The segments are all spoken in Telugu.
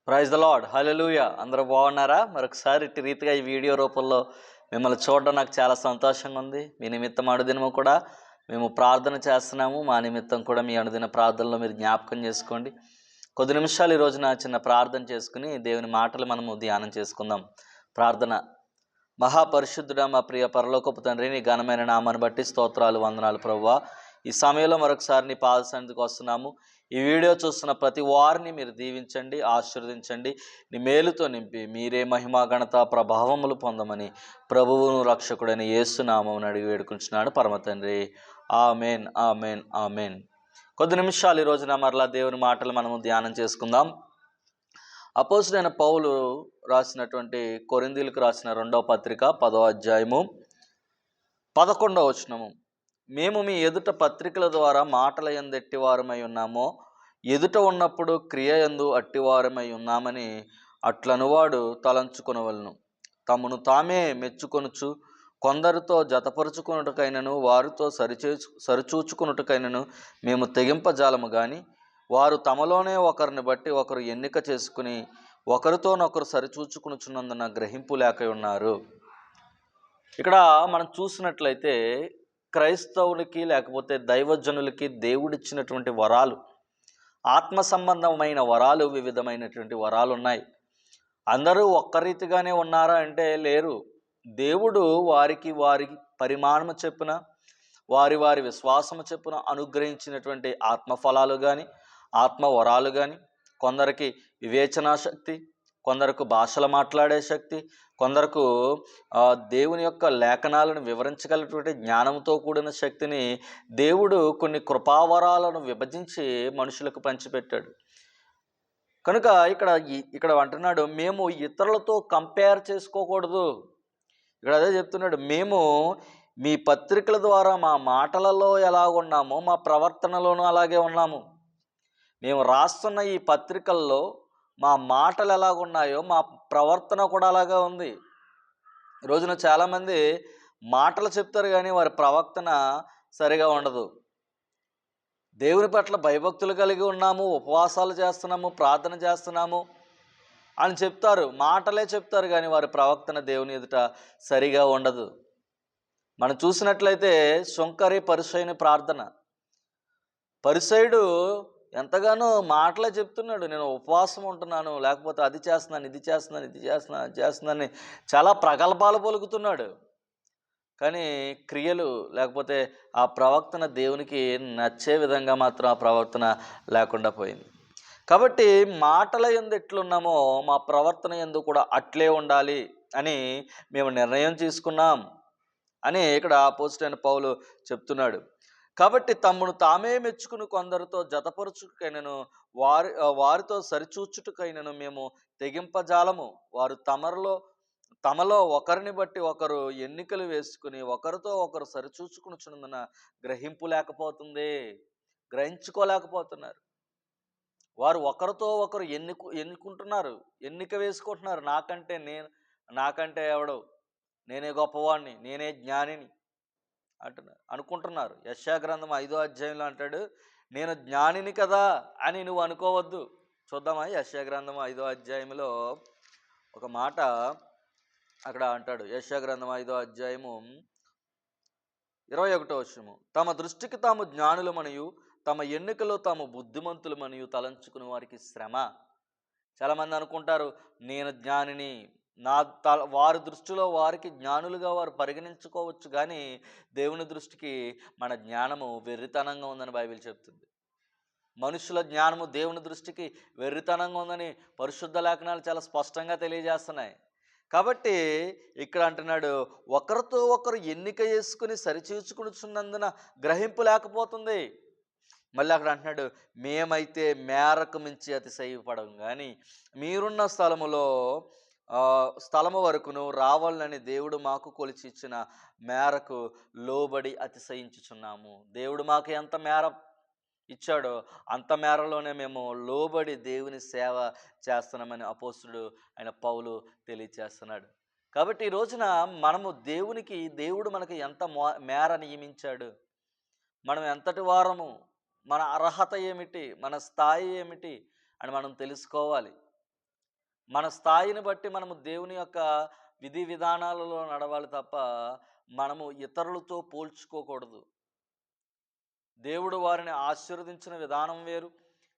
ప్రైజ్ ద లార్డ్, హల్లెలూయా. అందరూ బాగున్నారా? మరొకసారి ఇట్టి రీతిగా ఈ వీడియో రూపంలో మిమ్మల్ని చూడడం నాకు చాలా సంతోషంగా ఉంది. మీ నిమిత్తం అనుదినము కూడా మేము ప్రార్థన చేస్తున్నాము. మా నిమిత్తం కూడా మీ అనుదిన ప్రార్థనలో మీరు జ్ఞాపకం చేసుకోండి. కొద్ది నిమిషాలు ఈ రోజున చిన్న ప్రార్థన చేసుకుని దేవుని మాటలు మనము ధ్యానం చేసుకుందాం. ప్రార్థన. మహాపరిశుద్ధుడా, మా ప్రియ పరలోకపు తండ్రి, నీ ఘనమైన నామాన్ని బట్టి స్తోత్రాలు, వందనాలు ప్రభువా. ఈ సమయంలో మరొకసారి నీ పాద సన్నిధికి వస్తున్నాము. ఈ వీడియో చూస్తున్న ప్రతి వారిని మీరు దీవించండి, ఆశీర్వదించండి. నీ మేలుతో నింపి మీరే మహిమా ఘనత ప్రభావములు పొందమని ప్రభువును రక్షకుడైన యేసు నామమున అడిగి వేడుకుంటున్నాడు పరమ తండ్రి. Amen, amen, amen. కొద్ది నిమిషాలు ఈ రోజున మరలా దేవుని మాటలు మనము ధ్యానం చేసుకుందాం. అపోస్తుడైన పౌలు రాసినటువంటి కొరింథీయులకు రాసిన 2వ పత్రిక 10వ అధ్యాయము 11వ వచనము. మేము మీ ఎదుట పత్రికల ద్వారా మాటల యందు ఎట్టివారమై ఉన్నామో, ఎదుట ఉన్నప్పుడు క్రియ యందు అట్టివారమై ఉన్నామని అట్లనువాడు తలంచుకొనవలను. తమను తామే మెచ్చుకొనుచు కొందరితో జతపరుచుకొనుటకైనను వారితో సరిచూచుకొనుటకైనను మేము తెగింపజాలము గాని, వారు తమలోనే ఒకరిని బట్టి ఒకరు ఎన్నిక చేసుకుని ఒకరితోనొకరు సరిచూచుకునుచున్నందున గ్రహింపు లేక ఉన్నారు. ఇక్కడ మనం చూసినట్లయితే క్రైస్తవులకి లేకపోతే దైవజనులకి దేవుడిచ్చినటువంటి వరాలు, ఆత్మ సంబంధమైన వరాలు, వివిధమైనటువంటి వరాలు ఉన్నాయి. అందరూ ఒక్క రీతిగానే ఉన్నారా అంటే లేరు. దేవుడు వారికి వారి పరిమాణము చెప్పున, వారి వారి విశ్వాసము చెప్పున అనుగ్రహించినటువంటి ఆత్మఫలాలు కానీ, ఆత్మవరాలు కానీ, కొందరికి వివేచనా శక్తి, కొందరకు భాషలు మాట్లాడే శక్తి, కొందరకు దేవుని యొక్క లేఖనాలను వివరించగలిగినటువంటి జ్ఞానంతో కూడిన శక్తిని దేవుడు కొన్ని కృపావరాలను విభజించి మనుషులకు పంచిపెట్టాడు. కనుక ఇక్కడ అంటున్నాడు, మేము ఇతరులతో కంపేర్ చేసుకోకూడదు. ఇక్కడ అదే చెప్తున్నాడు, మేము మీ పత్రికల ద్వారా మా మాటలలో ఎలా ఉన్నామో మా ప్రవర్తనలోనూ అలాగే ఉన్నాము. మేము రాస్తున్న ఈ పత్రికల్లో మా మాటలు ఎలాగున్నాయో మా ప్రవర్తన కూడా అలాగే ఉంది. ఈ రోజున చాలామంది మాటలు చెప్తారు కానీ వారి ప్రవర్తన సరిగా ఉండదు. దేవుని పట్ల భయభక్తులు కలిగి ఉన్నాము, ఉపవాసాలు చేస్తున్నాము, ప్రార్థన చేస్తున్నాము అని చెప్తారు, మాటలే చెప్తారు కానీ వారి ప్రవర్తన దేవుని ఎదుట సరిగా ఉండదు. మనం చూసినట్లయితే సుంకరి పరిసయ్యుని ప్రార్థన. పరిసయ్యుడు ఎంతగానో మాటలే చెప్తున్నాడు, నేను ఉపవాసం ఉంటున్నాను, లేకపోతే అది చేస్తున్నాను, ఇది చేస్తున్నాను, ఇది చేస్తున్నాను, అది చేస్తున్నాను, చాలా ప్రగల్భాలు పలుకుతున్నాడు. కానీ క్రియలు లేకపోతే ఆ ప్రవర్తన దేవునికి నచ్చే విధంగా మాత్రం ఆ ప్రవర్తన లేకుండా పోయింది. కాబట్టి మాటల యందు ఎట్లున్నామో మా ప్రవర్తన యందు కూడా అట్లే ఉండాలి అని మేము నిర్ణయం తీసుకున్నాం అని ఇక్కడ అపోస్తలుడైన పౌలు చెప్తున్నాడు. కాబట్టి తమ్మును తామే మెచ్చుకుని కొందరితో జతపరుచుకైనను వారితో సరిచూచుటకైనను మేము తెగింపజాలము. వారు తమలో ఒకరిని బట్టి ఒకరు ఎన్నికలు వేసుకుని ఒకరితో ఒకరు సరిచూచుకునిచున్నందున గ్రహించుకోలేకపోతున్నారు. వారు ఒకరితో ఒకరు ఎన్నుకుంటున్నారు, ఎన్నిక వేసుకుంటున్నారు. నాకంటే ఎవడు, నేనే గొప్పవాడిని, నేనే జ్ఞానిని అనుకుంటున్నారు. యెషయా గ్రంథం 5వ అధ్యాయంలో అంటాడు, నేను జ్ఞానిని కదా అని నువ్వు అనుకోవద్దు. చూద్దామా? యెషయా గ్రంథం 5వ అధ్యాయంలో ఒక మాట అక్కడ అంటాడు. యెషయా గ్రంథం 5వ అధ్యాయము 21వ వచనము. తమ దృష్టికి తాము జ్ఞానులమనియు తమ ఎన్నికలో తాము బుద్ధిమంతులమనియు తలంచుకుని వారికి శ్రమ. చాలామంది అనుకుంటారు, నేను జ్ఞానిని, వారి దృష్టిలో వారికి జ్ఞానులుగా వారు పరిగణించుకోవచ్చు, కానీ దేవుని దృష్టికి మన జ్ఞానము వెర్రితనంగా ఉందని బైబిల్ చెప్తుంది. మనుషుల జ్ఞానము దేవుని దృష్టికి వెర్రితనంగా ఉందని పరిశుద్ధ లేఖనాలు చాలా స్పష్టంగా తెలియజేస్తున్నాయి. కాబట్టి ఇక్కడ అంటున్నాడు, ఒకరితో ఒకరు ఎన్నిక చేసుకుని సరిచూచుకునిచున్నందున గ్రహింపు లేకపోతుంది. మళ్ళీ అక్కడ అంటున్నాడు, మేమైతే మేరకు మించి అతిశయపడం కానీ మీరున్న స్థలము వరకును రావాలని దేవుడు మాకు కొలిచి ఇచ్చిన మేరకు లోబడి అతిశయించుచున్నాము. దేవుడు మాకు ఎంత మేర ఇచ్చాడో అంత మేరలోనే మేము లోబడి దేవుని సేవ చేస్తున్నామని అపోస్తుడు అయిన పౌలు తెలియచేస్తున్నాడు. కాబట్టి ఈ రోజున మనము దేవుడు మనకి ఎంత మేర నియమించాడు, మనం ఎంతటి వారము, మన అర్హత ఏమిటి, మన స్థాయి ఏమిటి అని మనం తెలుసుకోవాలి. మన స్థాయిని బట్టి మనము దేవుని యొక్క విధి విధానాలలో నడవాలి తప్ప మనము ఇతరులతో పోల్చుకోకూడదు. దేవుడు వారిని ఆశీర్వదించిన విధానం వేరు,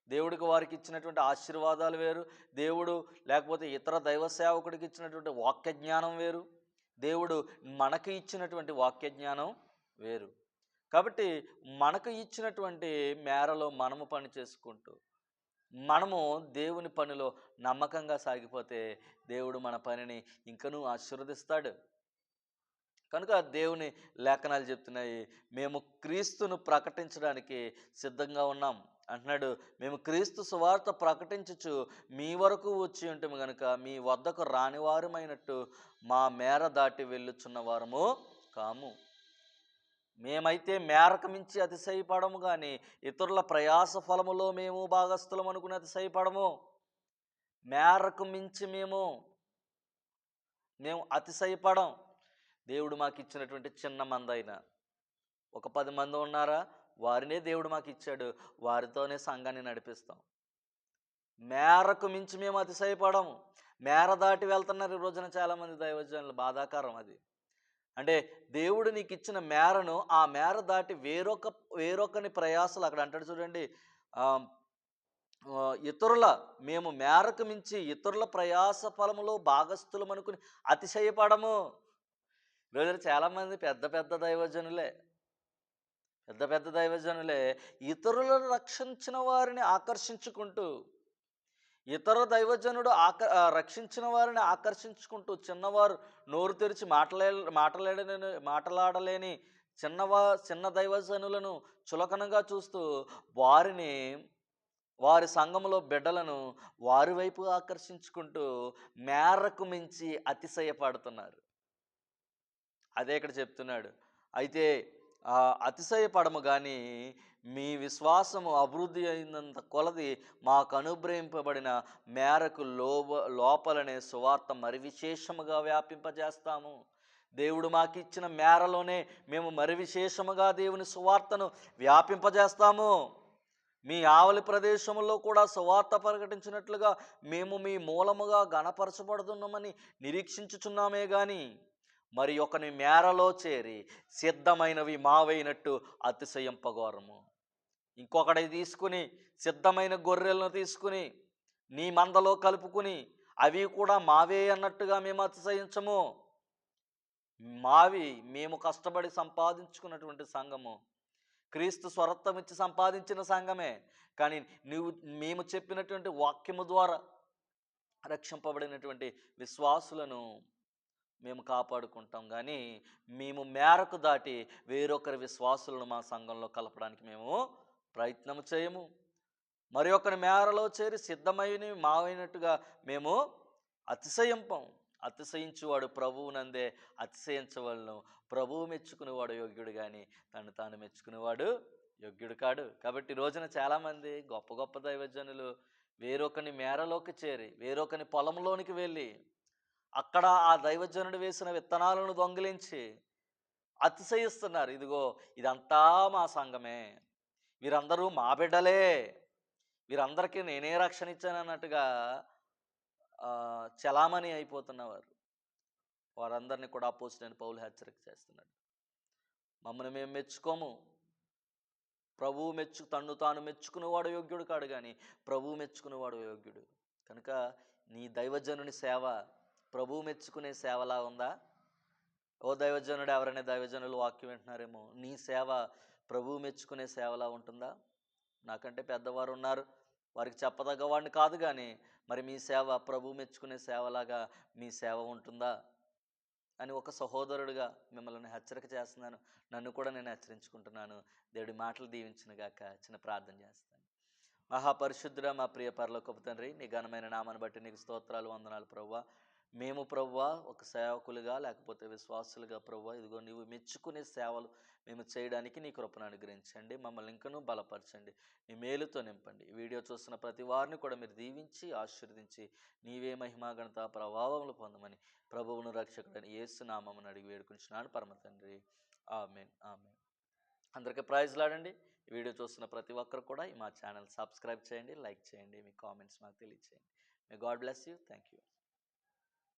దేవుడికి వారికి ఇచ్చినటువంటి ఆశీర్వాదాలు వేరు, దేవుడు లేకపోతే ఇతర దైవ సేవకుడికి ఇచ్చినటువంటి వాక్య జ్ఞానం వేరు, దేవుడు మనకి ఇచ్చినటువంటి వాక్య జ్ఞానం వేరు. కాబట్టి మనకు ఇచ్చినటువంటి మేరలో మనము పని చేసుకుంటూ మనము దేవుని పనిలో నమ్మకంగా సాగిపోతే దేవుడు మన పనిని ఇంకనూ ఆశీర్వదిస్తాడు. కనుక దేవుని లేఖనాలు చెప్తున్నాయి, మేము క్రీస్తును ప్రకటించడానికి సిద్ధంగా ఉన్నాం అంటున్నాడు. మేము క్రీస్తు సువార్త ప్రకటించుచు మీ వరకు వచ్చి ఉంటాము గనుక మీ వద్దకు రానివారమైనట్టు మా మేర దాటి వెళ్ళుచున్న వారము కాము. మేమైతే మేరకు మించి అతిశయపడము కానీ ఇతరుల ప్రయాస ఫలములో మేము భాగస్థులం అనుకుని అతిశయపడము. మేరకు మించి మేము అతిశయపడం. దేవుడు మాకు ఇచ్చినటువంటి చిన్న మంది అయినా ఒక 10 మంది ఉన్నారా, వారినే దేవుడు మాకు ఇచ్చాడు, వారితోనే సంఘాన్ని నడిపిస్తాం. మేరకు మించి మేము అతిశయపడము. మేర దాటి వెళ్తున్నారు ఈ రోజున చాలామంది దైవజనులు. బాధాకరం అది. అంటే దేవుడు నీకు ఇచ్చిన మేరను ఆ మేర దాటి వేరొకని ప్రయాసలు అక్కడ అంటాడు చూడండి. మేము మేరకు మించి ఇతరుల ప్రయాస ఫలములో భాగస్థులం అనుకుని అతిశయపడము. రోజులు చాలామంది పెద్ద పెద్ద దైవజనులే ఇతరులను రక్షించిన వారిని ఆకర్షించుకుంటూ, ఇతర దైవజనుడు రక్షించిన వారిని ఆకర్షించుకుంటూ, చిన్నవారు నోరు తెరిచి మాట్లాడలేని చిన్న దైవజనులను చులకనగా చూస్తూ వారి సంఘములో బిడ్డలను వారి వైపు ఆకర్షించుకుంటూ మేరకు మించి అతిశయపడుతున్నారు. అదే ఇక్కడ చెప్తున్నాడు. అయితే అతిశయపడము కానీ మీ విశ్వాసము అభివృద్ధి అయినంత కొలది మాకు అనుగ్రహింపబడిన మేరకు లోపలనే సువార్త మరి విశేషముగా వ్యాపింపజేస్తాము. దేవుడు మాకు ఇచ్చిన మేరలోనే మేము మరి విశేషముగా దేవుని సువార్తను వ్యాపింపజేస్తాము. మీ ఆవలి ప్రదేశంలో కూడా సువార్త ప్రకటించినట్లుగా మేము మీ మూలముగా గణపరచబడుతున్నామని నిరీక్షించుచున్నామే కానీ మరి ఒకని మేరలో చేరి సిద్ధమైనవి మావైనట్టు అతిశయింపగోరము. ఇంకొకటి తీసుకుని సిద్ధమైన గొర్రెలను తీసుకుని నీ మందలో కలుపుకుని అవి కూడా మావే అన్నట్టుగా మేము అతిశయించము. మేము కష్టపడి సంపాదించుకున్నటువంటి సంఘము, క్రీస్తు స్వరత్వం ఇచ్చి సంపాదించిన సంఘమే. కానీ మేము చెప్పినటువంటి వాక్యము ద్వారా రక్షింపబడినటువంటి విశ్వాసులను మేము కాపాడుకుంటాం. కానీ మేము మేరకు దాటి వేరొకరి విశ్వాసులను మా సంఘంలో కలపడానికి మేము ప్రయత్నం చేయము. మరి ఒకరి మేరలో చేరి సిద్ధమైనవి మావైనట్టుగా మేము అతిశయింపం. అతిశయించువాడు ప్రభువునందే అతిశయించవలను. ప్రభువు మెచ్చుకునేవాడు యోగ్యుడు కానీ తను తాను మెచ్చుకునేవాడు యోగ్యుడు కాడు. కాబట్టి రోజున చాలామంది గొప్ప గొప్ప దైవజనులు వేరొకని మేరలోకి చేరి వేరొకని పొలంలోనికి వెళ్ళి అక్కడ ఆ దైవజనుడు వేసిన విత్తనాలను దొంగిలించి అతిశయిస్తున్నారు. ఇదిగో ఇదంతా మా సంఘమే, వీరందరూ మా బిడ్డలే, వీరందరికీ నేనే రక్షణ ఇచ్చాను అన్నట్టుగా చలామణి అయిపోతున్నవారు. వారందరినీ కూడా అపోస్తలుడైన పౌలు హెచ్చరిక చేస్తున్నాడు. మమ్మల్ని మేము మెచ్చుకోము, ప్రభువు తన్ను తాను మెచ్చుకునేవాడు యోగ్యుడు కాడు కానీ ప్రభువు మెచ్చుకునేవాడు యోగ్యుడు. కనుక నీ దైవజనుని సేవ ప్రభువు మెచ్చుకునే సేవలా ఉందా? ఓ దైవజనుడు, ఎవరైనా దైవజనులు వాక్యం వింటున్నారేమో, నీ సేవ ప్రభువు మెచ్చుకునే సేవలా ఉంటుందా? నాకంటే పెద్దవారు ఉన్నారు, వారికి చెప్పదగ్గవాడిని కాదు, కానీ మరి మీ సేవ ప్రభువు మెచ్చుకునే సేవలాగా మీ సేవ ఉంటుందా అని ఒక సహోదరుడిగా మిమ్మల్ని హెచ్చరిక చేస్తున్నాను. నన్ను కూడా నేను హెచ్చరించుకుంటున్నాను. దేవుడి మాటలు దీవించునుగాక. చిన్న ప్రార్థన చేస్తాను. మహాపరిశుద్ధుడా, మా ప్రియ పరలోకపు తండ్రి, నీ ఘనమైన నామాన్ని బట్టి నీకు స్తోత్రాలు, వందనాలు ప్రభువా. మేము ప్రభువా ఒక సేవకులుగా లేకపోతే విశ్వాసులుగా ప్రభువా ఇదిగో నీవు మెచ్చుకునే సేవలు మేము చేయడానికి నీ కృపను అనుగ్రహించండి. మమ్మల్ని ఇంకనూ బలపరచండి, నీ మేలుతో నింపండి. ఈ వీడియో చూస్తున్న ప్రతి వారిని కూడా మీరు దీవించి ఆశీర్వదించి నీవే మహిమాగణత ప్రభావములు పొందమని ప్రభువును రక్షకుడని యేసు నామమున అడిగి వేడుకుంటున్నాను పరమ తండ్రి. ఆమేన్, ఆమేన్. అందరికీ ప్రైజ్ లాడండి. ఈ వీడియో చూస్తున్న ప్రతి ఒక్కరు కూడా మా ఛానల్ సబ్స్క్రైబ్ చేయండి, లైక్ చేయండి, మీ కామెంట్స్ మాకు తెలియచేయండి. May God bless you. Thank you.